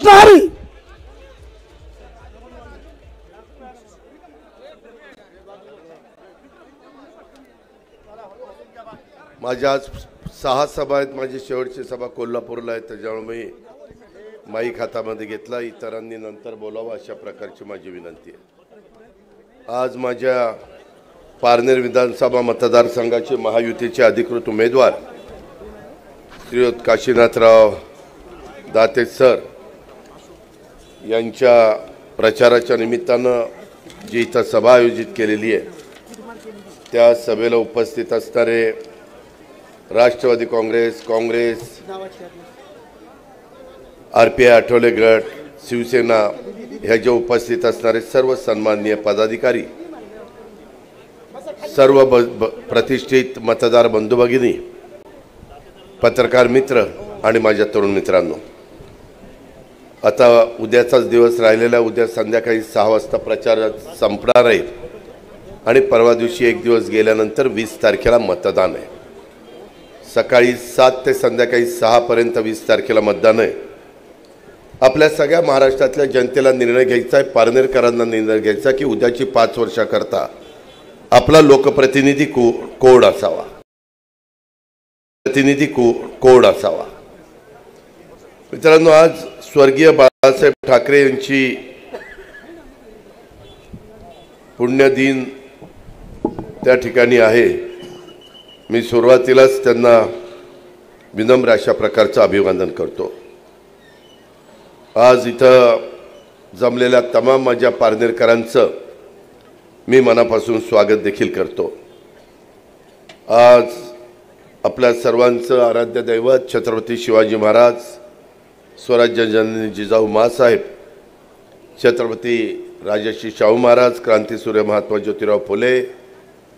नाही। माझ्या आज 6 सभा आहेत। माझी शेवटची सभा कोल्हापूरला आहे, त्याच्यामुळे मी माईक हातामध्ये घेतला। इतरांनी नंतर बोलावं अशा प्रकारची माझी विनंती आहे। आज माझ्या पारनेर विधानसभा मतदारसंघाचे महायुतीचे अधिकृत उमेदवार श्रीयुत काशीनाथराव दाते सर यांच्या प्रचाराच्या निमित्तानं जी इथं सभा आयोजित केलेली आहे, त्या सभेला उपस्थित असणारे राष्ट्रवादी काँग्रेस, RPI आठवले गट, शिवसेना ह्या जे उपस्थित असणारे सर्व सन्माननीय पदाधिकारी, सर्व प्रतिष्ठित मतदार बंधू भगिनी, पत्रकार मित्र आणि माझ्या तरुण मित्रांनो, आता उद्याचाच दिवस राहिलेला। उद्या संध्याकाळी 6 वाजता प्रचार संपणार आहे आणि परवा दिवशी एक दिवस गेल्यानंतर 20 तारखेला मतदान आहे। सकाळी 7 ते संध्याकाळी 6 पर्यंत 20 तारखेला मतदान आहे। आपल्या सगळ्या महाराष्ट्रातल्या जनतेला निर्णय घ्यायचा आहे, पारनेरकरांना निर्णय घ्यायचा की उद्याची 5 वर्षाकरता आपला लोकप्रतिनिधी कोड असावा, कोड असावा। मित्रांनो, आज स्वर्गीय बाळासाहेब ठाकरे यांची पुण्यदिन त्या ठिकाणी आहे। मी सुरुवातीलाच त्यांना विनम्र अशा प्रकारचं अभिवादन करतो। आज इथं जमलेल्या तमाम माझ्या पारनेरकरांचं मी मनापासून स्वागत देखील करतो। आज आपल्या सर्वांचं आराध्य दैवत छत्रपती शिवाजी महाराज, स्वराज्य जननी जिजाऊ माँसाहेब, छत्रपती राजर्षी शाहू महाराज, क्रांतीसूर्य महात्मा ज्योतिराव फुले,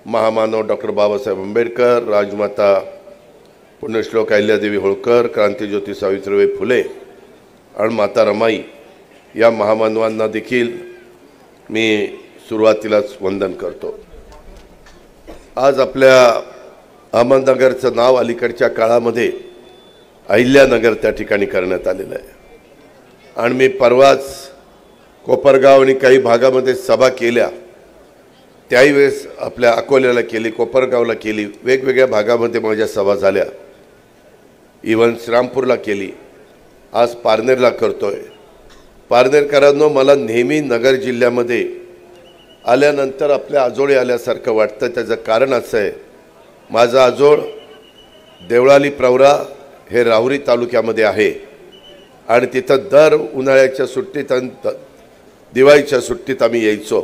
महामानव डॉक्टर बाबासाहेब आंबेडकर, राजमाता पुण्यश्लोक अहिल्यादेवी होळकर, क्रांतिज्योती सावित्रीबाई फुले आणि माता रमाई या महामानवांना देखील मी सुरुवातीलाच वंदन करतो। आज आपल्या अहमदनगरचं नाव अलीकडच्या काळामध्ये अहिल्यानगर त्या ठिकाणी करण्यात आलेलं आहे आणि मी परवाच कोपरगाव आणि काही भागामध्ये सभा केल्या। त्याही वेळेस आपल्या अकोल्याला केली, कोपरगावला केली, वेगवेगळ्या भागामध्ये माझ्या सभा झाल्या, इव्हन श्रीरामपूरला केली, आज पारनेरला करतोय। पारनेरकरांनो, मला नेहमी नगर जिल्ह्यामध्ये आल्यानंतर आपल्या आजोळी आल्यासारखं वाटतं। त्याचं कारण असं आहे, माझं आजोळ देवळाली प्रवरा हे राहुरी तालुक्यामध्ये आहे आणि तिथं दर उन्हाळ्याच्या सुट्टीत आणि दिवाळीच्या सुट्टीत आम्ही यायचो।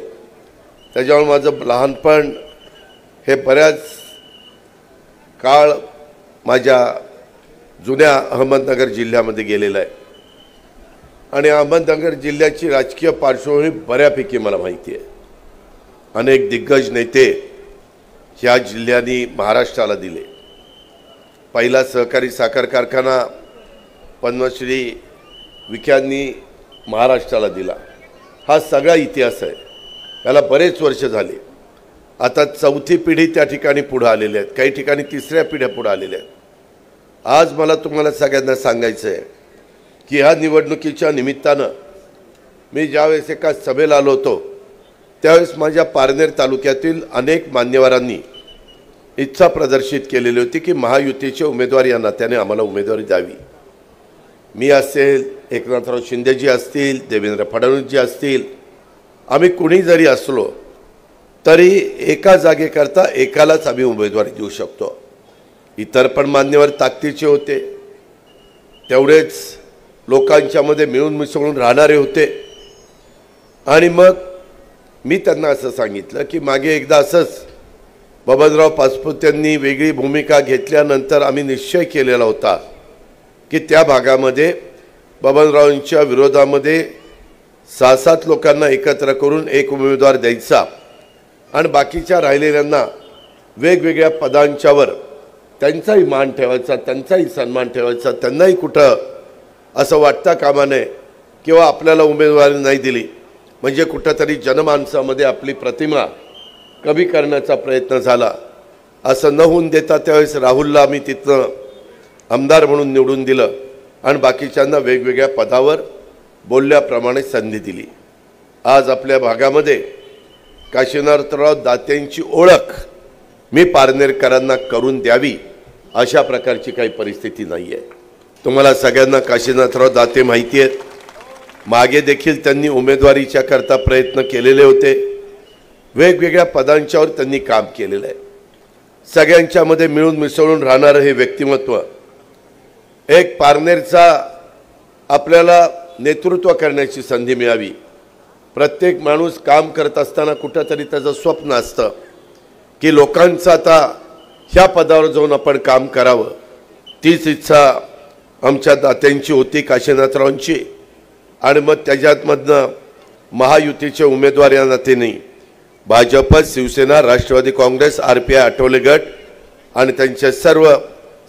त्याच्यामुळे माझं लहानपण हे बऱ्याच काळ माझ्या जुन्या अहमदनगर जिल्ह्यामध्ये गेलेलं आहे आणि अहमदनगर जिल्ह्याची राजकीय पार्श्वभूमी बऱ्यापैकी मला माहिती आहे। अनेक दिग्गज नेते ह्या जिल्ह्यांनी महाराष्ट्राला दिले। पहिला सहकारी साखर कारखाना पद्मश्री विख्यांनी महाराष्ट्राला दिला। हा सगळा इतिहास आहे, त्याला बरेच वर्ष झाले। आता 4थी पिढी त्या ठिकाणी पुढे आलेली आहेत, काही ठिकाणी 3ऱ्या पिढ्या पुढे आलेल्या आहेत। आज मला तुम्हाला सगळ्यांना सांगायचं आहे की ह्या निवडणुकीच्या निमित्तानं मी ज्यावेळेस एका सभेला आलो होतो, त्यावेळेस माझ्या पारनेर तालुक्यातील अनेक मान्यवरांनी इच्छा प्रदर्शित केलेली होती की महायुतीचे उमेदवार या नात्याने आम्हाला उमेदवारी द्यावी। मी असेल, एकनाथराव शिंदेजी असतील, देवेंद्र फडणवीसजी असतील, आम्ही कुणी जरी असलो तरी एका जागेकरता एकालाच आम्ही उमेदवारी देऊ शकतो। इतर पण मान्यवर ताकदीचे होते, तेवढेच लोकांच्यामध्ये मिळून मिसळून राहणारे होते आणि मग मी त्यांना असं सांगितलं की मागे एकदा असंच बबनराव पाचपुते यांनी वेगळी भूमिका घेतल्यानंतर आम्ही निश्चय केलेला होता की त्या भागामध्ये बबनरावांच्या विरोधामध्ये 6-7 लोकांना एकत्र करून एक उमेदवार द्यायचा आणि बाकीच्या राहिलेल्यांना वेगवेगळ्या पदांच्यावर त्यांचाही मान ठेवायचा, त्यांचाही सन्मान ठेवायचा, त्यांनाही कुठं असं वाटता कामा नये किंवा आपल्याला उमेदवारी नाही दिली म्हणजे कुठंतरी जनमानसामध्ये आपली प्रतिमा कमी करण्याचा प्रयत्न झाला। असं न होऊन देता त्यावेळेस राहुलला आम्ही तिथनं आमदार म्हणून निवडून दिलं आणि बाकीच्यांना वेगवेगळ्या पदावर बोलल्याप्रमाणे संधी दिली। आज आपल्या भागामध्ये काशीनाथराव दातेंची ओळख मी पारनेरकरांना करून द्यावी अशा प्रकारची काही परिस्थिती नाही आहे। तुम्हाला सगळ्यांना काशीनाथराव दाते माहिती आहेत। मागे देखील त्यांनी उमेदवारीच्या करता प्रयत्न केलेले होते। वेगवेगळ्या पदांच्यावर त्यांनी काम केलेलं आहे। सगळ्यांच्या मध्ये मिळून मिसळून राहणारे हे व्यक्तिमत्व, एक पारनेरचा आपल्याला नेतृत्व करण्याची संधी मिळावी। प्रत्येक माणूस काम करत असताना कुठेतरी त्याचं स्वप्न असतं की लोकांचं आता ह्या पदावर जाऊन आपण काम करावं। तीच इच्छा आमच्या दात्यांची होती, काशीनाथरावांची। आणि मग त्याच्यातमधनं महायुतीचे उमेदवार या नात्याने भाजप, शिवसेना, राष्ट्रवादी काँग्रेस, RPI आठवले गट आणि त्यांचे सर्व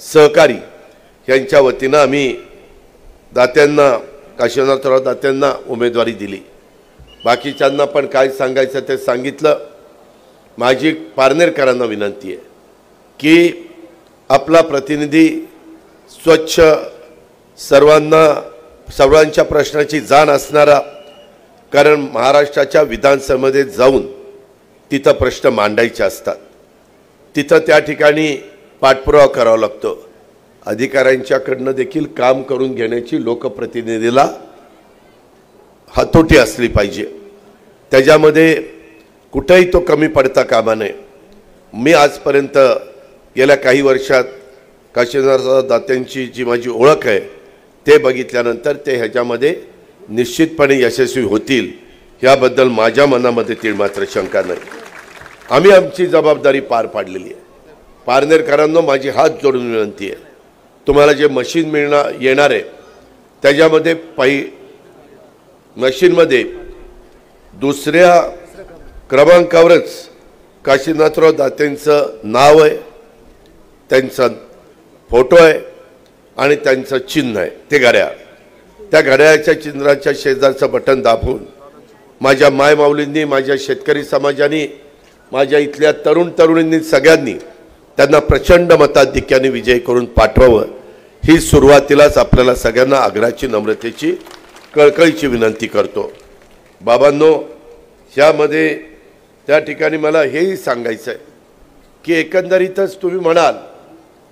सहकारी यांच्या वतीनं आम्ही दात्यांना, काशीनाथराव दात्यांना उमेदवारी दिली। बाकीच्यांना पण काय सांगायचं ते सांगितलं। माझी पारनेरकरांना विनंती आहे की आपला प्रतिनिधी स्वच्छ, सर्वांच्या प्रश्नाची जाण असणारा, कारण महाराष्ट्राच्या विधानसभेमध्ये जाऊन तिथं प्रश्न मांडायचे असतात, तिथं त्या ठिकाणी पाठपुरावा करावा लागतो। अधिकाऱ्यांच्याकडनं देखील काम करून घेण्याची लोकप्रतिनिधीला हातोटी असली पाहिजे। त्याच्यामध्ये कुठेही तो कमी पडता कामा नये। मी आजपर्यंत गेल्या काही वर्षात काशीनाथराव दात्यांची जी माझी ओळख आहे ते बघितल्यानंतर ते ह्याच्यामध्ये निश्चितपणे यशस्वी होतील याबद्दल माझ्या मनामध्ये तीळमात्र शंका नाही। आम्ही आमची जबाबदारी पार पाडलेली आहे। पारनेरकरांना माझी हात जोडून विनंती आहे, तुम्हाला जे मशीन येणार आहे त्याच्यामध्ये मशीनमध्ये दुसऱ्या क्रमांकावरच काशीनाथराव दातेंचं नाव आहे, त्यांचा फोटो आहे आणि त्यांचं चिन्ह आहे, ते घड्याळ। त्या घड्याळाच्या चिन्हाच्या शेजारचं बटन दाबून माझ्या मायमाऊलींनी, माझ्या शेतकरी समाजाने, माझ्या इथल्या तरुणींनी सगळ्यांनी त्यांना प्रचंड मताधिक्याने विजय करून पाठवावं ही सुरुवातीलाच आपल्याला सगळ्यांना आग्रहाची, नम्रतेची, कळकळीची विनंती करतो। बाबांनो, यामध्ये त्या ठिकाणी मला हेही सांगायचं आहे की एकंदरीतच तुम्ही म्हणाल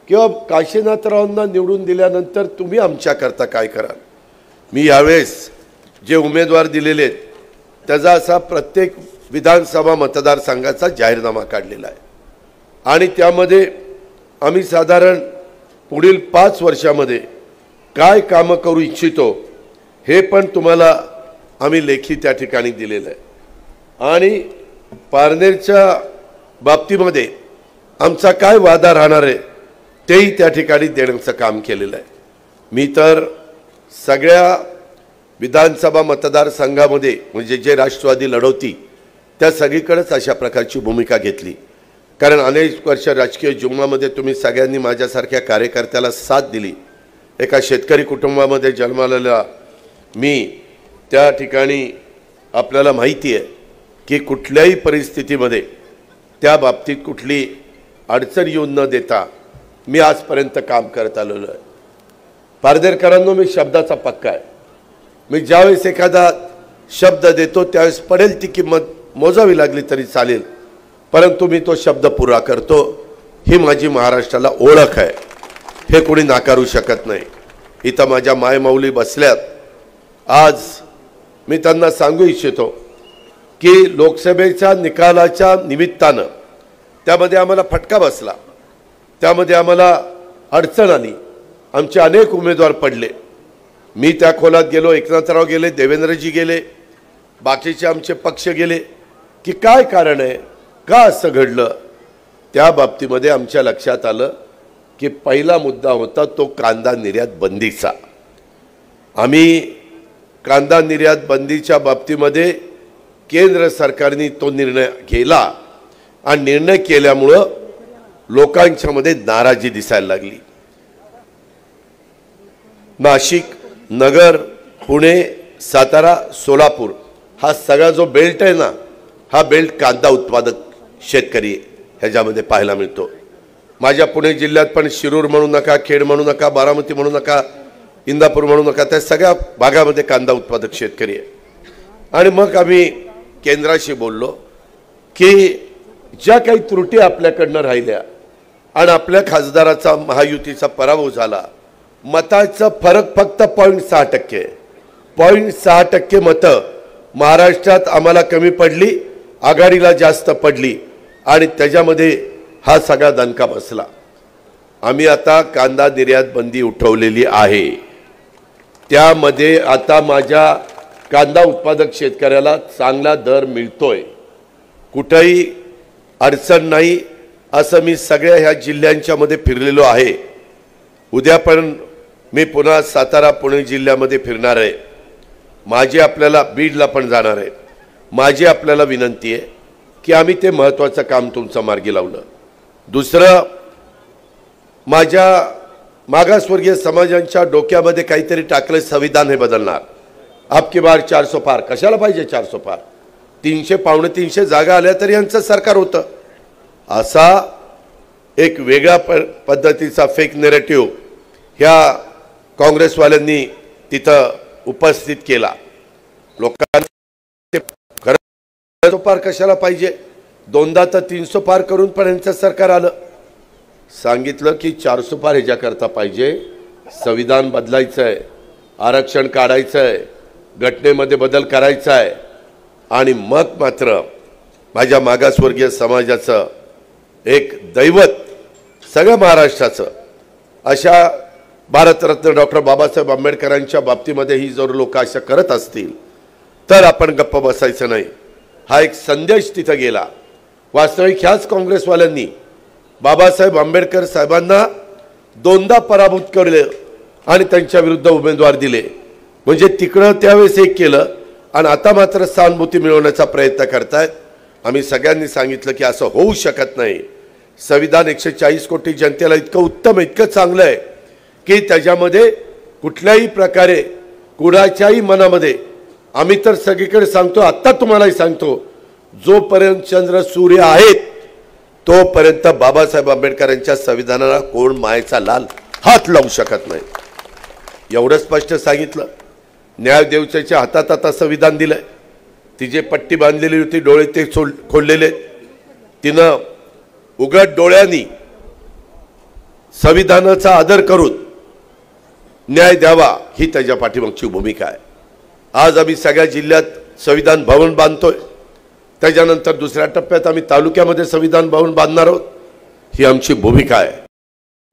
किंवा काशीनाथरावांना निवडून दिल्यानंतर तुम्ही आमच्याकरता काय कराल। मी यावेळेस जे उमेदवार दिलेले आहेत त्याचा असा प्रत्येक विधानसभा मतदारसंघाचा जाहीरनामा काढलेला आहे आणि त्यामध्ये आम्ही साधारण पुढील 5 वर्षामध्ये काय कामं करू इच्छितो हे पण तुम्हाला आम्ही लेखी त्या ठिकाणी दिलेलं आहे। आणि पारनेरच्या बाबतीमध्ये आमचा काय वादा राहणार आहे तेही त्या ठिकाणी देण्याचं काम केलेलं आहे। मी तर सगळ्या विधानसभा मतदारसंघामध्ये म्हणजे जे राष्ट्रवादी लढवती त्या सगळीकडेच अशा प्रकारची भूमिका घेतली, कारण अनेक वर्ष राजकीय जीवनामध्ये तुम्ही सगळ्यांनी माझ्यासारख्या कार्यकर्त्याला साथ दिली। एका शेतकरी कुटुंबामध्ये जन्मालेला मी त्या ठिकाणी आपल्याला माहिती आहे की कुठल्याही परिस्थितीमध्ये त्या बाबतीत कुठली अडचण येऊन न देता मी आजपर्यंत काम करत आलेलो आहे। पारनेरकरांना मी शब्दाचा पक्का आहे। मी ज्यावेळेस एखादा शब्द देतो त्यावेळेस पडेल ती किंमत मोजावी लागली तरी चालेल, परंतु मी तो शब्द पुरा करतो। ही माझी महाराष्ट्राला ओळख आहे, हे कोणी नाकारू शकत नाही। इथं माझ्या मायमाऊली बसल्यात। आज मी त्यांना सांगू इच्छितो की लोकसभेच्या निकालाच्या निमित्तानं त्यामध्ये आम्हाला फटका बसला, त्यामध्ये आम्हाला अडचण आली, आमचे अनेक उमेदवार पडले। मी त्या खोलात गेलो, एकनाथराव गेले, देवेंद्रजी गेले, बाकीचे आमचे पक्ष गेले की काय कारण आहे, का असं घडलं। त्या बाबतीमध्ये आमच्या लक्षात आलं की पहिला मुद्दा होता तो कांदा निर्यात बंदीचा। आम्ही कांदा निर्यात बंदीच्या बाबतीमध्ये केंद्र सरकारने तो निर्णय केला आणि निर्णय केल्यामुळं लोकांच्या मध्ये नाराजी दिसायला लागली। नाशिक, नगर, पुणे, सातारा, सोलापूर हा सगळा जो बेल्ट आहे ना, हा बेल्ट कांदा उत्पादक शेतकरी ह्याच्यामध्ये पाहायला मिळतो। माझ्या पुणे जिल्ह्यात पण शिरूर म्हणू नका, खेड म्हणू नका, बारामती म्हणू नका, इंदापूर म्हणू नका, त्या सगळ्या भागामध्ये कांदा उत्पादक शेतकरी आहे. आणि मग आम्ही केंद्राशी बोललो की ज्या काही त्रुटी आपल्याकडनं राहिल्या आणि आपल्या खासदाराचा महायुतीचा पराभव झाला, मताचा फरक फक्त 0.6%, 0.6% मतं महाराष्ट्रात आम्हाला कमी पडली, आघाडीला जास्त पडली आणि त्याच्यामध्ये हा सगळा दणका बसला. आम्ही आता कांदा निर्यात बंदी उठवलेली आहे. त्यामध्ये आता माझ्या कांदा उत्पादक शेतकऱ्याला चांगला दर मिळतोय, कुठेही अडचण नाही. असं मी सगळ्या ह्या जिल्ह्यांच्या मध्ये फिरलेलो आहे. उद्या पण मी पुन्हा सातारा पुणे जिल्ह्यामध्ये फिरणार आहे. माझी आपल्याला बीडला पण जाणार आहे. माझी आपल्याला विनंती आहे की आम्ही ते महत्त्वाचं काम तुमचं मार्गी लावलं. दुसरं, माझ्या मागासवर्गीय समाजांच्या डोक्यामध्ये काहीतरी टाकलं, संविधान हे बदलणार. आपकी बार 400 पार. कशाला पाहिजे 400 पार? 300 पावणे 300 जागा आल्या तरी यांचं सरकार होतं. असा एक वेगळ्या पद्धतीचा फेक नेरेटिव्ह ह्या काँग्रेसवाल्यांनी तिथं उपस्थित केला. लोकांना 400 पार कशाला पाहिजे, दोनदा तर 300 पार करून पण यांचं सरकार आलं. सांगितलं की 400 पार ह्याच्याकरता पाहिजे, संविधान बदलायचं आहे, आरक्षण काढायचं आहे, घटनेमध्ये बदल करायचा आहे आणि मग मात्र माझ्या मागासवर्गीय समाजाचं एक दैवत सगळ्या महाराष्ट्राचं अशा भारतरत्न डॉक्टर बाबासाहेब आंबेडकरांच्या बाबतीमध्ये ही जर लोक अशा करत असतील तर आपण गप्प बसायचं नाही. हा एक संदेश तिथं गेला. वास्तविक ह्याच काँग्रेसवाल्यांनी बाबासाहेब आंबेडकर साहेबांना दोनदा पराभूत केले आणि त्यांच्या विरुद्ध उमेदवार दिले. म्हणजे तिकडं त्यावेळेस एक केलं आणि आता मात्र सहानुभूती मिळवण्याचा प्रयत्न करतायत. आम्ही सगळ्यांनी सांगितलं की असं होऊ शकत नाही. संविधान 140 कोटी जनतेला इतकं उत्तम, इतकं चांगलं आहे की त्याच्यामध्ये कुठल्याही प्रकारे कुणाच्याही मनामध्ये, आम्ही तर सगळीकडे सांगतो, आत्ता तुम्हालाही सांगतो, जोपर्यंत चंद्र सूर्य आहेत तोपर्यंत बाबासाहेब आंबेडकरांच्या संविधानाला कोण मायेचा लाल हात लावू शकत नाही. एवढं स्पष्ट सांगितलं. न्यायदेवतेच्या हातात आता संविधान दिलंय. तिचे पट्टी बांधलेली होती, डोळे ते खोललेले, तिनं उघड डोळ्यांनी संविधानाचा आदर करून न्याय द्यावा ही त्याच्या पाठीमागची भूमिका आहे. आज आम्ही सगळ्या जिल्ह्यात संविधान भवन बांधतोय. त्याच्यानंतर दुसऱ्या टप्प्यात आम्ही तालुक्यामध्ये संविधान भवन बांधणार आहोत. ही आमची भूमिका आहे.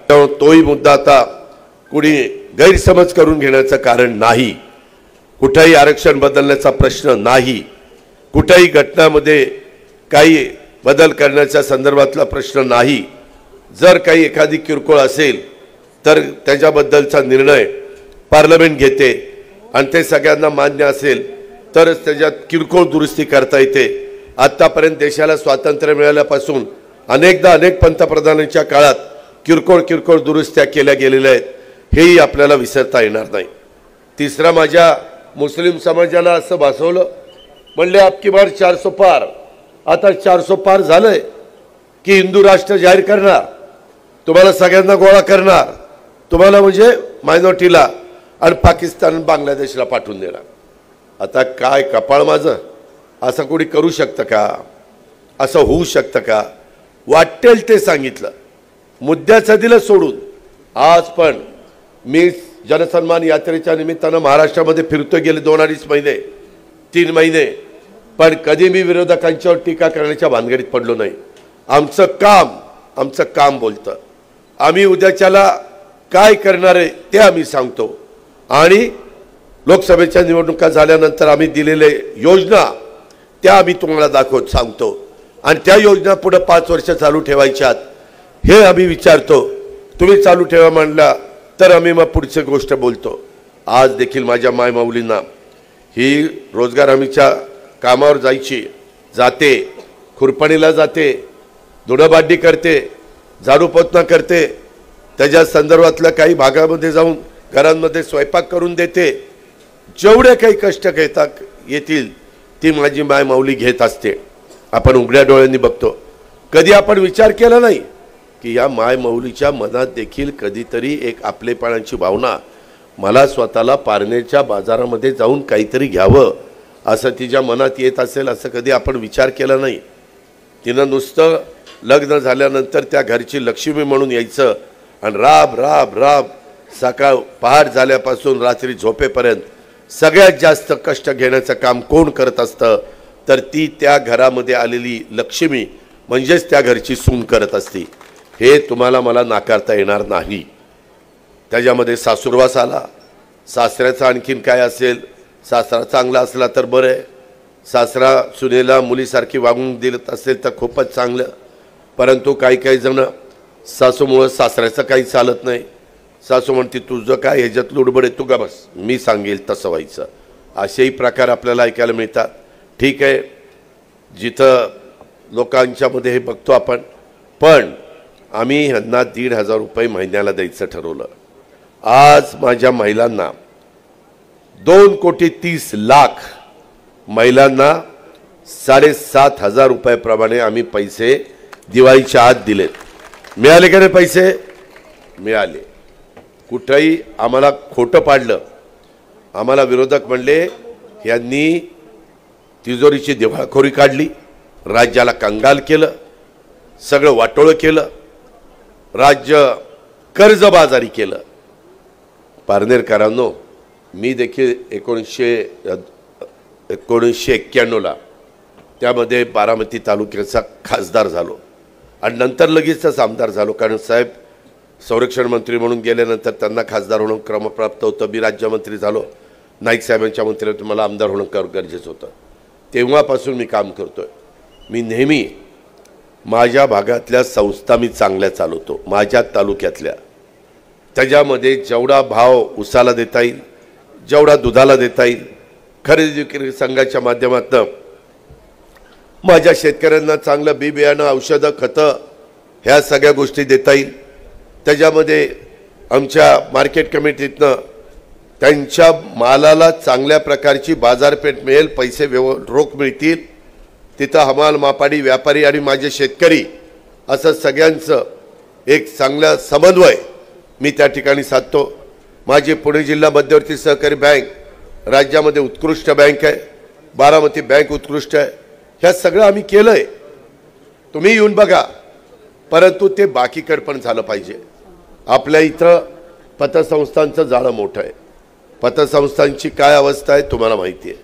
त्यामुळे तोही मुद्दा आता कुणी गैरसमज करून घेण्याचं कारण नाही. कुठेही आरक्षण बदलण्याचा प्रश्न नाही. कुठेही घटनामध्ये काही बदल करण्याच्या संदर्भातला प्रश्न नाही. जर काही एखादी किरकोळ असेल तर त्याच्याबद्दलचा निर्णय पार्लमेंट घेते आणि ते सगळ्यांना मान्य असेल तरच त्याच्यात किरकोळ दुरुस्ती करता येते. आतापर्यंत देशाला स्वातंत्र्य मिळाल्यापासून अनेकदा अनेक पंतप्रधानांच्या काळात किरकोळ दुरुस्त्या केल्या गेलेल्या आहेत. हेही आपल्याला विसरता येणार नाही. तिसरा, माझ्या मुस्लिम समाजाला असं भासवलं, म्हणले आपकी बार 400 पार. आता 400 पार झालंय की हिंदू राष्ट्र जाहीर करणार, तुम्हाला सगळ्यांना गोळा करणार, तुम्हाला म्हणजे मायनॉरिटीला आणि पाकिस्तान बांगलादेशला पाठवून देणार. आता काय कपाळ माझं, असं कोणी करू शकतं का? असं होऊ शकतं का? वाटेल ते सांगितलं, मुद्द्याचं दिलं सोडून. आज पण मी जनसन्मान यात्रेच्या निमित्तानं महाराष्ट्रामध्ये फिरतोय गेले 2-2.5 महिने 3 महिने, पण कधी मी विरोधकांच्यावर टीका करण्याच्या भानगडीत पडलो नाही. आमचं काम बोलतं. आम्ही उद्याच्याला काय करणार आहे ते आम्ही सांगतो आणि लोकसभेच्या निवडणुका झाल्यानंतर आम्ही दिलेले योजना त्या आम्ही तुम्हाला दाखवत सांगतो आणि त्या योजना पुढे 5 वर्ष चालू ठेवायच्यात हे आम्ही विचारतो. तुम्ही चालू ठेवा म्हणला तर आम्ही मग पुढची गोष्ट बोलतो. आज देखील माझ्या मायमाऊलींना ही रोजगार हमीच्या कामावर जाते, खुरपणीला जाते, धुणंभांडी करते, झाडू पोछा करते, त्याच्या संदर्भातल्या काही भागामध्ये जाऊन घरांमध्ये स्वयंपाक करून देते. जेवढे काही कष्ट येतील ती माझी मायमाऊली घेत असते. आपण उघड्या डोळ्यांनी बघतो. कधी आपण विचार केला नाही की या मायमाऊलीच्या मनात देखील कधीतरी एक आपलेपणाची भावना मला स्वतःला पारनेरच्या बाजारामध्ये जाऊन काहीतरी घ्यावं असं तिच्या मनात येत असेल असं कधी आपण विचार केला नाही। तिनं नुसतं लग्न झाल्यानंतर त्या घरची लक्ष्मी म्हणून यायचं आणि राब राब राब सकाळ पहाट झाल्यापासून रात्री झोपेपर्यंत सगळ्यात जास्त कष्ट घेण्याचं काम कोण करत असतं तर ती त्या घरामध्ये आलेली लक्ष्मी म्हणजेच त्या घरची सून करत असती। हे तुम्हाला मला नाकारता येणार नाही। त्याच्यामध्ये सासूरवास आला, सासऱ्याचं आणखीन काय असेल, सासरा चांगला असला तर बरं आहे, सासरा सुनेला मुलीसारखी वागणूक दिलत असेल तर खूपच चांगलं, परंतु काही जण सासूमुळं सासऱ्याचं काही चालत नाही। सासू म्हणते तुझं काय ह्याच्यात लुडबड आहे, तू का बस, मी सांगेल तसं व्हायचं, असेही प्रकार आपल्याला ऐकायला मिळतात। ठीक आहे, जिथं लोकांच्यामध्ये हे बघतो आपण, पण आम्ही ह्यांना 1,500 रुपये महिन्याला द्यायचं ठरवलं। आज माझ्या महिलांना 2,30,00,000 महिलांना 7,500 रुपयाप्रमाणे आम्ही पैसे दिवाळीच्या आत दिलेत। मिळाले का नाही पैसे? मिळाले। कुठेही आम्हाला खोटं पाडलं, आम्हाला विरोधक म्हणले यांनी तिजोरीची दिवाळखोरी काढली, राज्याला कंगाल केलं, सगळं वाटोळं केलं, राज्य कर्जबाजारी केलं। पारनेरकरांनो, मी देखील 1991ला त्यामध्ये बारामती तालुक्याचा खासदार झालो आणि नंतर लगेचच आमदार झालो, कारण साहेब संरक्षण मंत्री म्हणून गेल्यानंतर त्यांना खासदार होणं क्रमप्राप्त होतं। मी राज्यमंत्री झालो, नाईक साहेबांच्या मंत्रिमंडळात मला आमदार होणं गरजेचं होतं। तेव्हापासून मी काम करतोय। मी नेहमी माझ्या भागातल्या संस्था मी चांगल्या चालवतो, माझ्या तालुक्यातल्या, त्याच्यामध्ये जेवढा भाव उसाला देता येईल, जेवढा दुधाला देता येईल, खरेदी विक्री संघाच्या माध्यमातून माझ्या शेतकऱ्यांना चांगलं बी बियाणं, औषधं, खतं ह्या सगळ्या गोष्टी देता येईल, त्याच्यामध्ये आमच्या मार्केट कमिटीतनं त्यांच्या मालाला चांगल्या प्रकारची बाजारपेठ मिळेल, पैसे रोख मिळतील, तिथं हमाल, मापाडी, व्यापारी आणि माझे शेतकरी असं सगळ्यांचं एक चांगला समन्वय मी त्या ठिकाणी साधतो। माझी पुणे जिल्हा मध्यवर्ती सहकारी बँक राज्यामध्ये उत्कृष्ट बँक आहे, बारामती बँक उत्कृष्ट आहे, ह्या सगळं आम्ही केलं आहे। तुम्ही येऊन बघा, परंतु ते बाकीकडे पण झालं पाहिजे। आपल्या इथं पतसंस्थांचं जाळं मोठं आहे, पतसंस्थांची काय अवस्था आहे तुम्हाला माहिती आहे,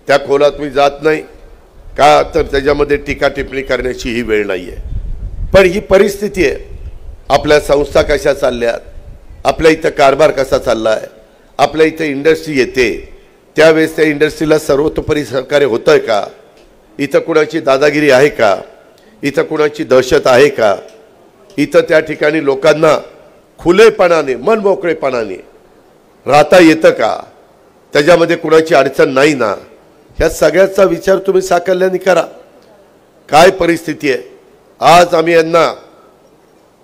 त्या खोलात मी जात नाही का, तर त्याच्यामध्ये टीका टिप्पणी करण्याची ही वेळ नाही आहे, पण ही परिस्थिती आहे। आपल्या संस्था कशा चालल्यात, आपल्या इथं कारभार कसा चालला आहे, आपल्या इथं इंडस्ट्री येते त्यावेळेस त्या इंडस्ट्रीला सर्वतोपरी सहकार्य होतं आहे का, इथं कुणाची दादागिरी आहे का, इथं कुणाची दहशत आहे का, इथं त्या ठिकाणी लोकांना खुलेपणाने मनमोकळेपणाने राहता येतं का, त्याच्यामध्ये कुणाची अडचण नाही ना, ह्या सगळ्याचा विचार तुम्ही साकल्याने करा। काय परिस्थिती आहे, आज आम्ही यांना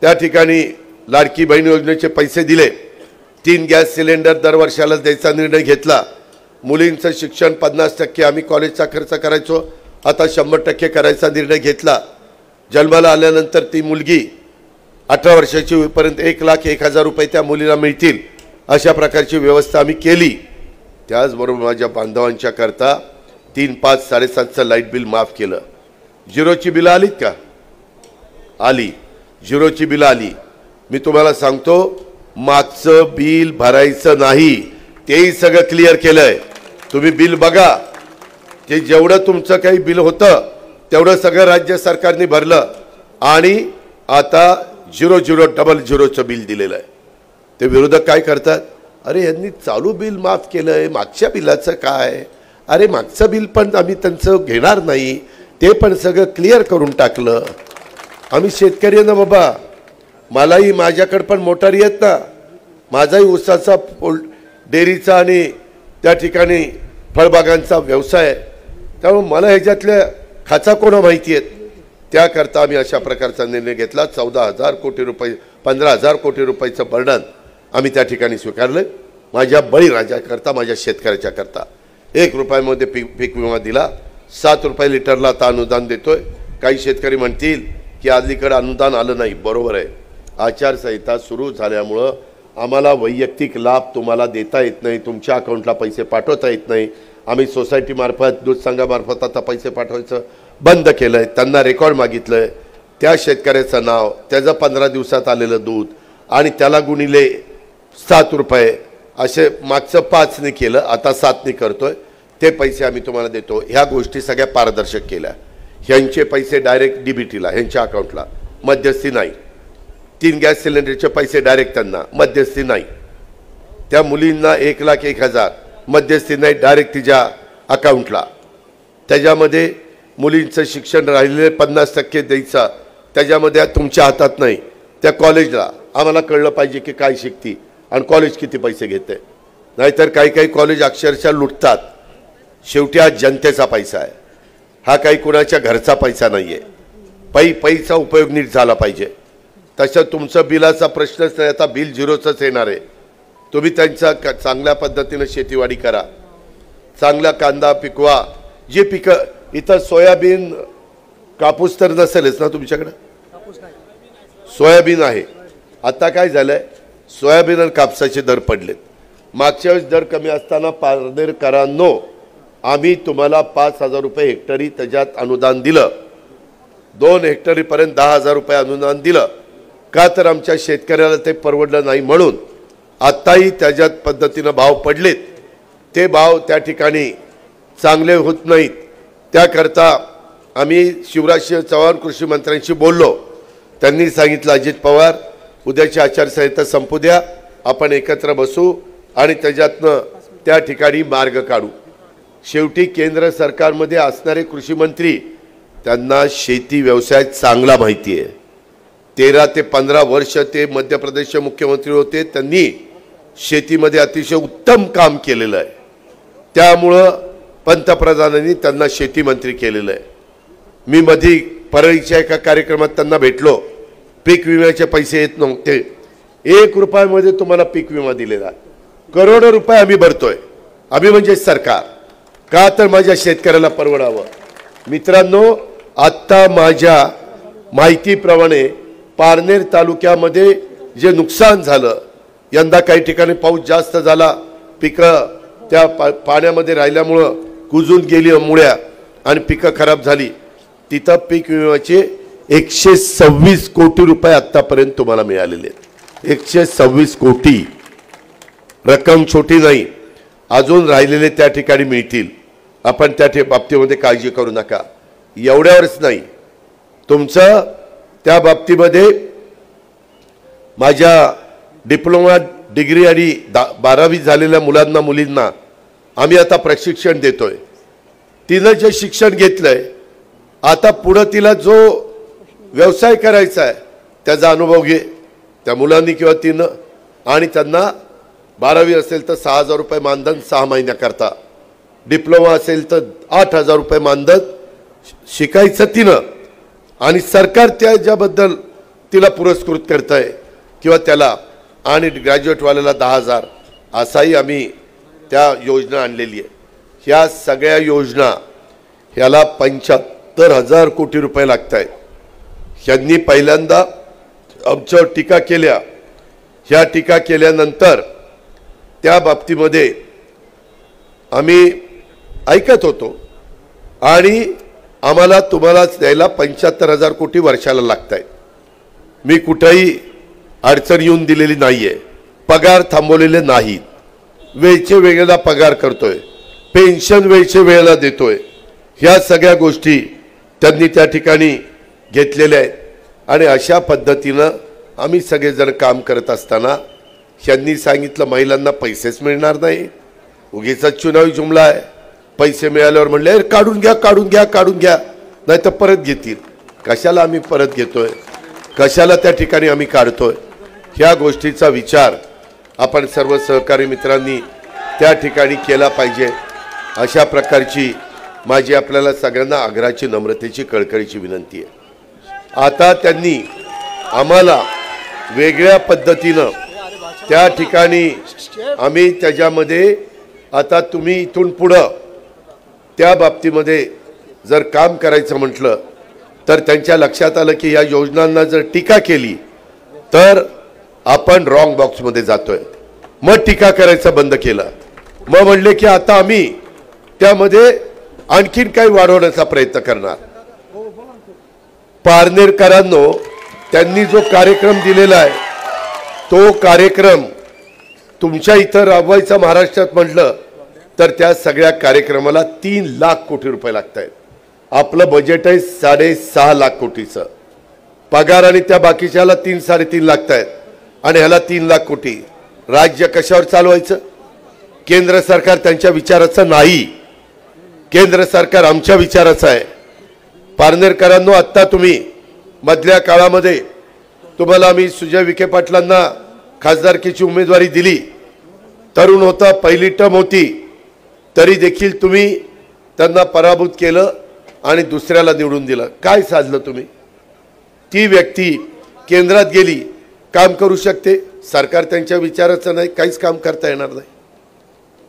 त्या ठिकाणी लाडकी बहीण योजनेचे पैसे दिले, 3 गॅस सिलेंडर दरवर्षाला द्यायचा निर्णय घेतला, मुलींचं शिक्षण 50% आम्ही कॉलेजचा खर्च करायचो, आता 100% करायचा निर्णय घेतला। जन्माला आल्यानंतर ती मुलगी 18 वर्षाची होईपर्यंत 1,01,000 रुपये त्या मुलीला मिळतील अशा प्रकारची व्यवस्था आम्ही केली। त्याचबरोबर माझ्या बांधवांच्या करता 3, 5, 7.5चं लाईट बिल माफ केलं। झिरोची बिलं आलीत का? आली, झिरोची बिलं आली। मी तुम्हाला सांगतो, मागचं बिल भरायचं नाही, तेही सगळं क्लिअर केलंय। तुम्ही बिल बघा, ते जेवढं तुमचं काही बिल होतं तेवढं सगळं राज्य सरकारने भरलं आणि आता 0000चं बिल दिलेलं आहे। ते विरोधक काय करतात, अरे यांनी चालू बिल माफ केलंय, मागच्या बिलाचं काय, अरे मागचं बिल पण आम्ही त्यांचं घेणार नाही, ते पण सगळं क्लिअर करून टाकलं। आम्ही शेतकरी ना बाबा, मलाही माझ्याकडे पण मोटारी आहेत ना, माझाही ऊसाचा डेअरीचा आणि त्या ठिकाणी फळबागांचा व्यवसाय आहे, त्यामुळे मला ह्याच्यातल्या खाचा कोणा माहिती आहेत, त्याकरता आम्ही अशा प्रकारचा निर्णय घेतला। 14,000 कोटी रुपये, 15,000 कोटी रुपयाचं बर्डन आम्ही त्या ठिकाणी स्वीकारलं। माझ्या बळीराजाकरता, माझ्या शेतकऱ्याच्या करता 1 रुपयामध्ये पीक विमा दिला, 7 रुपये लिटरला आता अनुदान देतोय। काही शेतकरी म्हणतील की अलीकडे अनुदान आलं नाही, बरोबर आहे, आचारसंहिता सुरू झाल्यामुळं आम्हाला वैयक्तिक लाभ तुम्हाला देता येत नाही, तुमच्या अकाउंटला पैसे पाठवता येत नाही, आम्ही सोसायटीमार्फत दूध संघामार्फत आता पैसे पाठवायचं बंद केलं आहे, त्यांना रेकॉर्ड मागितलं आहे, त्या शेतकऱ्याचं नाव, त्याचं 15 दिवसात आलेलं दूध आणि त्याला गुणिले 7 रुपये असे मागचं 5ने केलं, आता 7ने करतोय, ते पैसे आम्ही तुम्हाला देतो। ह्या गोष्टी सगळ्या पारदर्शक केल्या। ह्यांचे पैसे डायरेक्ट डीबीटीला, ह्यांच्या अकाउंटला, मध्यस्थी नाही। 3 गॅस सिलेंडरचे पैसे डायरेक्ट त्यांना, मध्यस्थी नाही। त्या मुलींना 1,01,000 मध्यस्थी नाही, डायरेक्ट तिच्या अकाउंटला। त्याच्यामध्ये मुलींचं शिक्षण राहिलेले 50% द्यायचं, त्याच्यामध्ये तुमच्या हातात नाही, त्या कॉलेजला। आम्हाला कळलं पाहिजे की काय शिकती आणि कॉलेज किती पैसे घेते, नाहीतर काही कॉलेज अक्षरशः लुटतात। शेवटी हा जनतेचा पैसा आहे, हा काही कुणाच्या घरचा पैसा नाही आहे। पैसा उपयोग नीट झाला पाहिजे। तसं तुमचं बिलाचा प्रश्नच नाही, आता बिल झिरोचंच येणार आहे। तुम्ही त्यांचा चांगल्या पद्धतीने शेतीवाडी करा, चांगला कांदा पिकवा, जे पिकं इथं सोयाबीन कापूस तर नसेलच ना तुमच्याकडे? सोयाबीन आहे। आता काय झालंय, सोयाबीन आणि कापसाचे दर पडलेत। मागच्या वेळेस दर कमी असताना पारनेरकरांनो आम्ही तुम्हाला 5,000 रुपये हेक्टरी त्याच्यात अनुदान दिलं, 2 हेक्टरीपर्यंत 10,000 रुपये अनुदान दिलं। का तर आमच्या शेतकऱ्याला ते परवडलं नाही म्हणून। आत्ताही त्याच्यात पद्धतीनं भाव पडलेत, ते भाव त्या ठिकाणी चांगले होत नाहीत। त्याकरता आम्ही शिवराज चव्हाण कृषी मंत्र्यांशी बोललो, त्यांनी सांगितलं अजित पवार उद्याची आचारसंहिता संपू द्या, आपण एकत्र बसू आणि त्याच्यातनं त्या ठिकाणी मार्ग काढू। शेवटी केंद्र सरकारमध्ये असणारे कृषी मंत्री, त्यांना शेती व्यवसाय चांगला माहिती आहे। 13 ते 15 वर्ष ते मध्य प्रदेशचे मुख्यमंत्री होते, त्यांनी शेतीमध्ये अतिशय उत्तम काम केलेलं आहे। त्यामुळं पंतप्रधानांनी त्यांना शेती मंत्री केलेलं आहे। मी मधी परळीच्या एका कार्यक्रमात त्यांना भेटलो, पीक विम्याचे पैसे येत नव्हते, 1 रुपयामध्ये तुम्हाला पीक विमा दिलेला, करोडो रुपये आम्ही भरतोय, आम्ही म्हणजे सरकार। का तर माझ्या शेतकऱ्याला परवडावं। मित्रांनो, आत्ता माझ्या माहितीप्रमाणे पारनेर तालुक्यामध्ये जे नुकसान झालं, यंदा काही ठिकाणी पाऊस जास्त झाला, पिकं त्या पाण्यामध्ये राहिल्यामुळं कुजून गेली मुळ्या आणि पिकं खराब झाली, तिथं पीक विम्याचे 126 कोटी रुपये आत्तापर्यंत तुम्हाला मिळालेले आहेत। 126 कोटी, रक्कम छोटी नाही, अजून राहिलेले त्या ठिकाणी मिळतील। आपण त्या बाबतीमध्ये काळजी करू नका। एवढ्यावरच नाही, तुमचं त्या बाबतीमध्ये माझ्या डिप्लोमा डिग्री आणि 12वी झालेल्या मुलांना मुलींना आम्ही आता प्रशिक्षण देतोय। तिनं जे शिक्षण घेतलंय, आता पुढे तिला जो व्यवसाय करायचा आहे त्याचा अनुभव घे त्या मुलांनी किंवा तिनं, आणि त्यांना 12वी असेल तर 6,000 रुपये मानधन 6 महिन्याकरता, डिप्लोमा असेल तर 8,000 रुपये मानधन शिकायचं तिनं, आणि सरकार त्याच्याबद्दल तिला पुरस्कृत करतंय किंवा त्याला, आणि ग्रॅज्युएटवाल्याला 10,000 असाही आम्ही त्या योजना आणलेली आहे। ह्या सगळ्या योजना ह्याला 75,000 कोटी रुपये लागत आहेत। ह्यांनी पहिल्यांदा आमच्यावर टीका केल्या, ह्या टीका केल्यानंतर त्या बाबतीमध्ये आम्ही ऐकत होतो आणि आम्हाला तुम्हालाच द्यायला 75,000 कोटी वर्षाला लागत आहेत। मी कुठेही अडचण येऊन दिलेली नाहीये, पगार थांबवलेले नाहीत, वेळचे वेळेला पगार करतोय, पेन्शन वेळचे वेळेला देतोय। ह्या सगळ्या गोष्टी त्यांनी त्या ठिकाणी घेतलेल्या आहेत आणि अशा पद्धतीनं आम्ही सगळेजण काम करत असताना ह्यांनी सांगितलं महिलांना पैसेच मिळणार नाही, उगीचच चुनावी जुमला आहे। पैसे मिळाल्यावर म्हणले काढून घ्या काढून घ्या काढून घ्या, नाही तर परत घेतील। कशाला आम्ही परत घेतोय, कशाला त्या ठिकाणी आम्ही काढतोय? ह्या गोष्टीचा विचार आपण सर्व सहकारी मित्रांनी त्या ठिकाणी केला पाहिजे। अशा प्रकारची माझी आपल्याला सगळ्यांना आग्रहाची, नम्रतेची, कळकळीची विनंती आहे। आता त्यांनी आम्हाला वेगळ्या पद्धतीनं त्या ठिकाणी आम्ही त्याच्यामध्ये आता तुम्ही इथून पुढं त्या बाबतीमध्ये जर काम करायचं म्हटलं तर त्यांच्या लक्षात आलं की या योजनांना जर टीका केली तर आपण रॉंग बॉक्समध्ये जातोय। मग टीका करायचं बंद केलं, मग म्हणले की आता आम्ही त्यामध्ये आणखीन काही वाढवण्याचा प्रयत्न करणार। पारनेरकरांनो, त्यांनी जो कार्यक्रम दिलेला आहे तो कार्यक्रम तुमच्या इथं राबवायचा महाराष्ट्रात म्हटलं तर त्या सगळ्या कार्यक्रमाला 3 लाख कोटी रुपये लागतात। आपलं बजेट आहे 6.5 लाख कोटीचं, पगार आणि त्या बाकीच्याला 3-3.5 लागतात आणि ह्याला 3 लाख कोटी। राज्य कशावर चालवायचं? केंद्र सरकार त्यांच्या विचाराचं नाही, केंद्र सरकार आमच्या विचाराचं आहे। पारनेरकरांनो, आत्ता तुम्ही मधल्या काळामध्ये तुम्हाला आम्ही सुजय विखे पाटलांना खासदारकीची उमेदवारी दिली, तरुण होता, पहिली टर्म होती, तरी देखील तुम्ही त्यांना पराभूत केलं आणि दुसऱ्याला निवडून दिलं। काय साधलं तुम्ही? ती व्यक्ती केंद्रात गेली, काम करू शकते, सरकार त्यांच्या विचाराचं नाही, काहीच काम करता येणार नाही।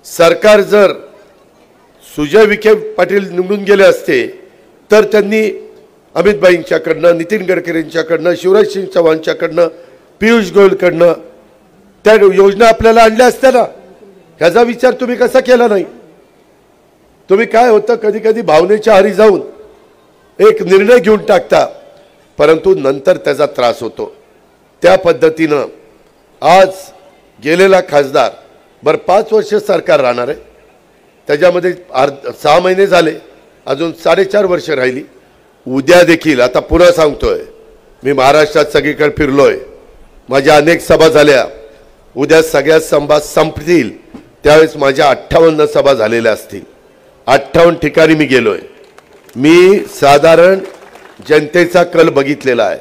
सरकार जर सुजय विखे पाटील निवडून गेले असते तर त्यांनी अमित भाईंच्याकडनं, नितीन गडकरींच्याकडनं, शिवराज सिंग चौहानच्याकडनं, पियुष गोयलकडनं त्या योजना आपल्याला आणल्या असत्या ना। ह्याचा विचार तुम्ही कसा केला नाही? तुम्ही काय होतं, कधी कधी भावनेच्या आहारी जाऊन एक निर्णय घेऊन टाकता, परंतु नंतर त्याचा त्रास होतो। त्या पद्धतीनं आज गेलेला खासदार, बरं 5 वर्ष सरकार राहणार आहे, त्याच्यामध्ये 6 महिने झाले, अजून 4.5 वर्ष राहिली। उद्या देखील, आता पुन्हा सांगतोय, मी महाराष्ट्रात सगळीकडे फिरलोय, माझ्या अनेक सभा झाल्या, उद्या सगळ्या सभा संपतील त्यावेळेस माझ्या 58 सभा झालेल्या असतील। 58 ठिकाणी मी गेलोय। मी साधारण जनतेचा कल बघितलेला आहे,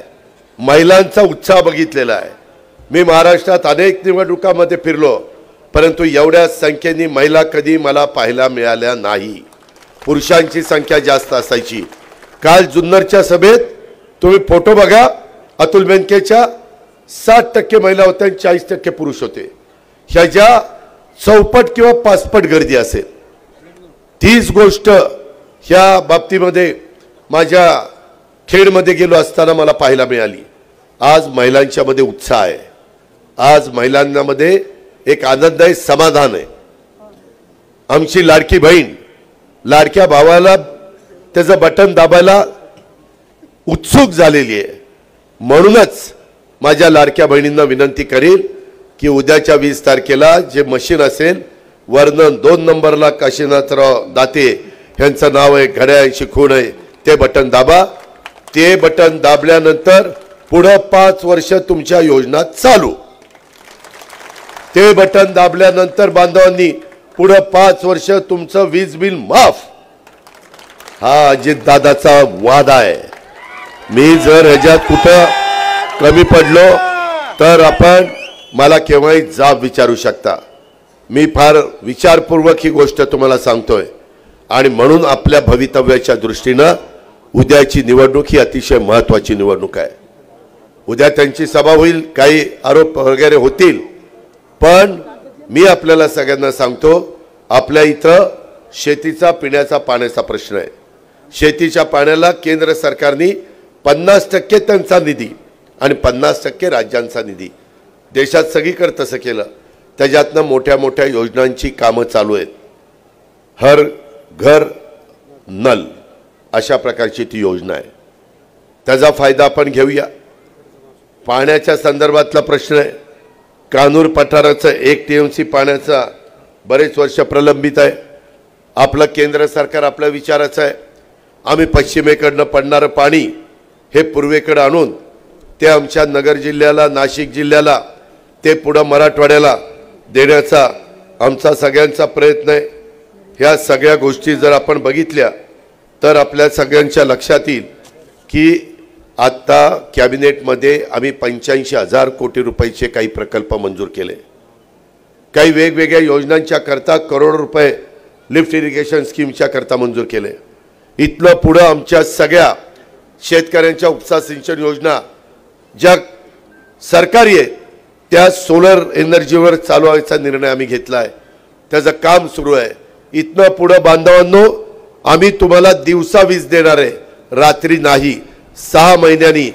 महिलांचा उत्साह बघितलेला आहे। मी महाराष्ट्रात अनेक निवडणुकांमध्ये फिरलो, परंतु एवढ्या संख्येने महिला कधी मला पाहायला मिळाल्या नाही। पुरुषांची संख्या जास्त असायची। काल जुन्नरच्या सभेत तुम्ही फोटो बघा, अतुल बेनकेच्या 60% महिला होत्या आणि 40% पुरुष होते। ह्याच्या चौपट किंवा पाचपट गर्दी असेल। तीच गोष्ट ह्या बाबतीमध्ये माझ्या खेडमध्ये गेलो असताना मला पाहायला मिळाली। आज महिलांच्या मध्ये उत्साह आहे, आज महिलांमध्ये एक आनंद आहे, समाधान आहे। आमची लाडकी बहीण लाडक्या भावाला त्याचं बटन दाबायला उत्सुक झालेली आहे। म्हणूनच माझ्या लाडक्या बहिणींना विनंती करेल की उद्याच्या 20 तारखेला जे मशीन असेल, वर्णन 2 नंबरला काशीनाथराव दाते यांचं नाव आहे, घड्याळाची खूण आहे, ते बटन दाबा। ते बटन दाबल्यानंतर पुढे 5 वर्ष तुमच्या योजना चालू। ते बटन दाबल्यानंतर बांधवांनी पुढे 5 वर्ष तुमचं वीज बिल माफ। हा अजितदादाचा वादा आहे। मी जर ह्याच्यात कुठं कमी पडलो तर आपण मला केव्हाही जाब विचारू शकता। मी फार विचारपूर्वक ही गोष्ट तुम्हाला सांगतोय आणि म्हणून आपल्या भवितव्याच्या दृष्टीनं उद्याची निवडणूक ही अतिशय महत्त्वाची निवडणूक आहे। उद्या त्यांची सभा होईल, काही आरोप वगैरे होतील, पण मी आपल्याला सगळ्यांना सांगतो, आपल्या इथं शेतीचा, पिण्याचा पाण्याचा प्रश्न आहे। शेतीच्या पाण्याला केंद्र सरकारने 50% त्यांचा निधी आणि 50% राज्यांचा निधी, देशात सगळीकडे तसं केलं। त्याच्यातनं मोठ्या मोठ्या योजनांची कामं चालू आहेत। हर घर नल अशा प्रकारची ती योजना आहे, त्याचा फायदा आपण घेऊया। पाण्याच्या संदर्भातला प्रश्न आहे, कानूर पठाराचं 1 TMC पाण्याचा बरेच वर्ष प्रलंबित आहे। आपलं केंद्र सरकार आपल्या विचाराचं आहे, आम्ही पश्चिमेकडनं पडणारं पाणी हे पूर्वेकडे आणून ते आमच्या नगर जिल्ह्याला, नाशिक जिल्ह्याला, ते पुढे मराठवाड्याला देण्याचा आमचा सगळ्यांचा प्रयत्न आहे। ह्या सगळ्या गोष्टी जर आपण बघितल्या तर आपल्या सगळ्यांच्या लक्षात येईल की आता कॅबिनेटमध्ये आम्ही 85,000 कोटी रुपयाचे काही प्रकल्प मंजूर केले। काही वेगवेगळ्या योजनांच्या करता करोड रुपये लिफ्ट इरिगेशन स्कीमच्या करता मंजूर केले। इथलं पुढं आमच्या सगळ्या शेतकऱ्यांच्या उपसा सिंचन योजना ज्या सरकारी आहेत त्या सोलर एनर्जीवर चालवायचा निर्णय आम्ही घेतला आहे, त्याचं काम सुरू आहे। इथनं पुढं बांधवांनो, आम्ही तुम्हाला दिवसा वीज देणार आहे, रात्री नाही। 6 महिन्यांनी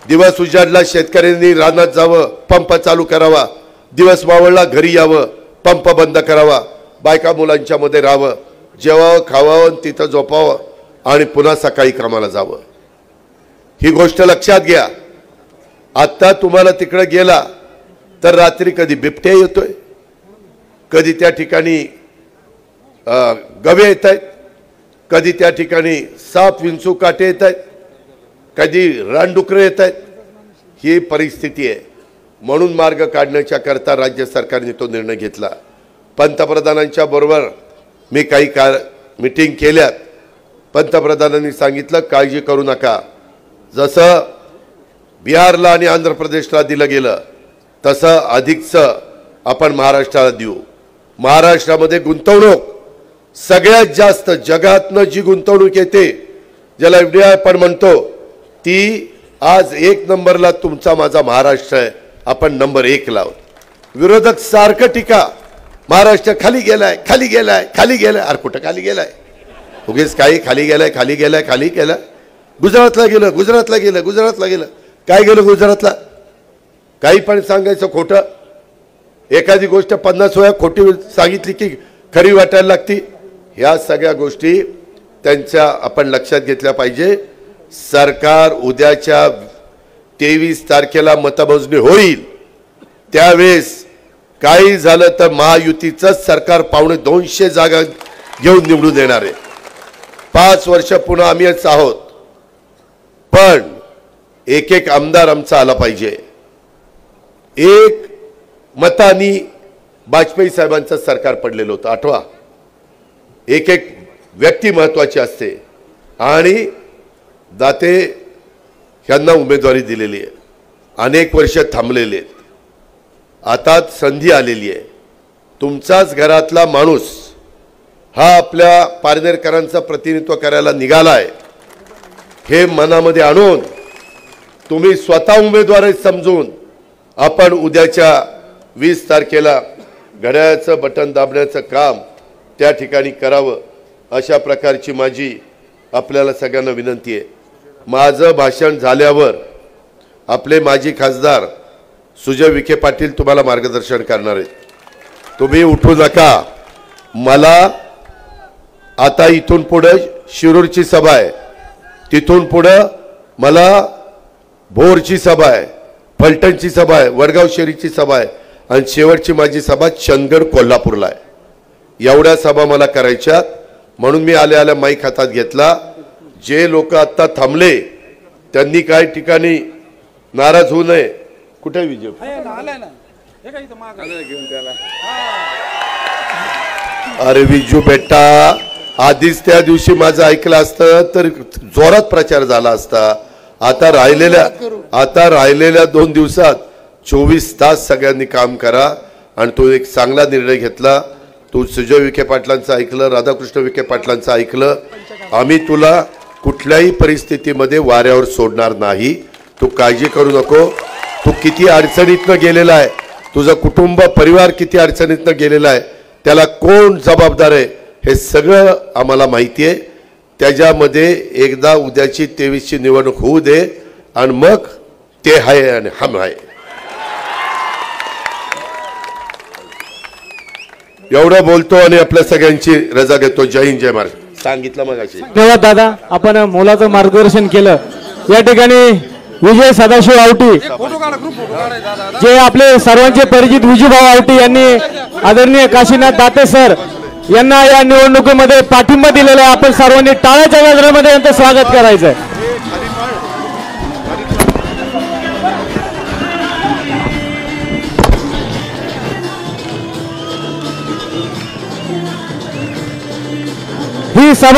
दिवस उजाडला शेतकऱ्यांनी रानात जावं, पंप चालू करावा, दिवस मावळला घरी यावं, पंप बंद करावा, बायका मुलांच्या मध्ये राहावं, जेवावं खावावं तिथं झोपावं आणि पुन्हा सकाळी कामाला जावं। ही गोष्ट लक्षात घ्या। आता तुम्हाला तिकडे गेला तर रात्री कधी बिबट्या येतोय, कधी त्या ठिकाणी गवे येत आहेत, कधी त्या ठिकाणी साप विंचू काटे येत आहेत, कधी रानडुकरे येत आहेत। ही परिस्थिती आहे। म्हणून मार्ग काढण्याच्या करता राज्य सरकारने तो निर्णय घेतला। पंतप्रधानांच्या बरोबर मी काही मीटिंग केल्यात। पंतप्रधानांनी सांगितलं काळजी करू नका, जसं बिहारला आणि आंध्र प्रदेशला दिलं गेलं तसं अधिकचं आपण महाराष्ट्राला देऊ। महाराष्ट्रामध्ये गुंतवणूक सगळ्यात जास्त जगातनं जी गुंतवणूक येते, ज्याला FDI आपण म्हणतो, ती आज 1 नंबरला तुमचा माझा महाराष्ट्र आहे। आपण नंबर 1 ला आहोत। विरोधक सारखं टीका, महाराष्ट्र खाली गेलाय खाली गेलाय खाली गेलाय। अरे कुठं खाली गेलाय? उगीच काही खाली गेलाय खाली गेलाय खाली गेलाय। गुजरातला गेलं गुजरातला गेलं गुजरातला गेलं, काय गेलं गुजरातला? काही पण सांगायचं खोटं। एखादी गोष्ट 50 वेळा खोटी सांगितली की खरी वाटायला लागती। ह्या सगळ्या गोष्टी त्यांच्या आपण लक्षात घेतल्या पाहिजे। सरकार उद्याच्या 23 तारखेला मतमोजणी होईल, त्यावेळेस काही झालं तर महायुतीचंच सरकार 250 जागा घेऊन निवडून येणार आहे। 5 वर्ष पुन्हा आम्हीच आहोत, पण एक एक आमदार आमचा आला पाहिजे। एक मतानी वाजपेयी साहेबांचं सरकार पडलेलं होतं, आठवा। एक एक व्यक्ती महत्वाची असते आणि दाते यांना उमेदवारी दिलेली आहे, अनेक वर्ष थांबलेले आहेत। आता संधी आलेली आहे। तुमचाच घरातला माणूस हा आपल्या पारनेरकरांचं प्रतिनिधित्व करायला निघालाय, हे मनामध्ये आणून तुम्ही स्वतः उमेदवार समजून आपण उद्याच्या 20 तारखेला घड्याळाचं बटन दाबण्याचं काम त्या ठिकाणी करावं, अशा प्रकारची माझी आपल्याला सगळ्यांना विनंती आहे। माझं भाषण झाल्यावर आपले माजी खासदार सुजय विखे पाटील तुम्हाला मार्गदर्शन करणार आहेत। तुम्ही उठू नका। मला आता इथून पुढे शिरूरची सभा आहे, तिथून पुढे मला भोरची सभा आहे, फलटणची सभा आहे, वडगाव शेरीची सभा आहे आणि शेवटची माझी सभा चंदगड कोल्हापूरला आहे। एवढ्या सभा मला करायच्या, म्हणून मी आल्या आल्या माईक हातात घेतला। जे लोक आता थांबले त्यांनी काही ठिकाणी नाराज होऊ नये। कुठे विजय? अरे विजू बेटा, आधीच त्या दिवशी माझं ऐकलं असतं तर जोरात प्रचार झाला असता। आता राहिलेल्या 2 दिवसात 24 तास सगळ्यांनी काम करा आणि तो एक चांगला निर्णय घेतला। तू सुजय विखे पाटलांचं ऐकलं, राधाकृष्ण विखे पाटलांचं ऐकलं। आम्ही तुला कुठल्याही परिस्थितीमध्ये वाऱ्यावर सोडणार नाही, तू काळजी करू नको। तू किती अडचणीतनं गेलेला आहे, तुझं कुटुंब परिवार किती अडचणीतनं गेलेला आहे, त्याला कोण जबाबदार आहे हे सगळं आम्हाला माहिती आहे। त्याच्यामध्ये एकदा उद्याची 23ची निवडणूक होऊ दे आणि मग ते आहे आणि हम आहे। एवढं बोलतो आणि आपल्या सगळ्यांची रजा घेतो। जय हिंद जय महाराष्ट्र। सांगितलं मग अशी धन्यवाद दादा, आपण मोलाचं मार्गदर्शन केलं। या ठिकाणी विजय सदाशिव आवटी, जे आपले सर्वांचे परिचित विजूभाऊ आवटी यांनी आदरणीय काशीनाथ दाते सर यांना या निवडणुकीमध्ये पाठिंबा दिलेला आहे। आपण सर्वांनी टाळ्याच्या गजरामध्ये यांचं स्वागत करायचं आहे। ही सभा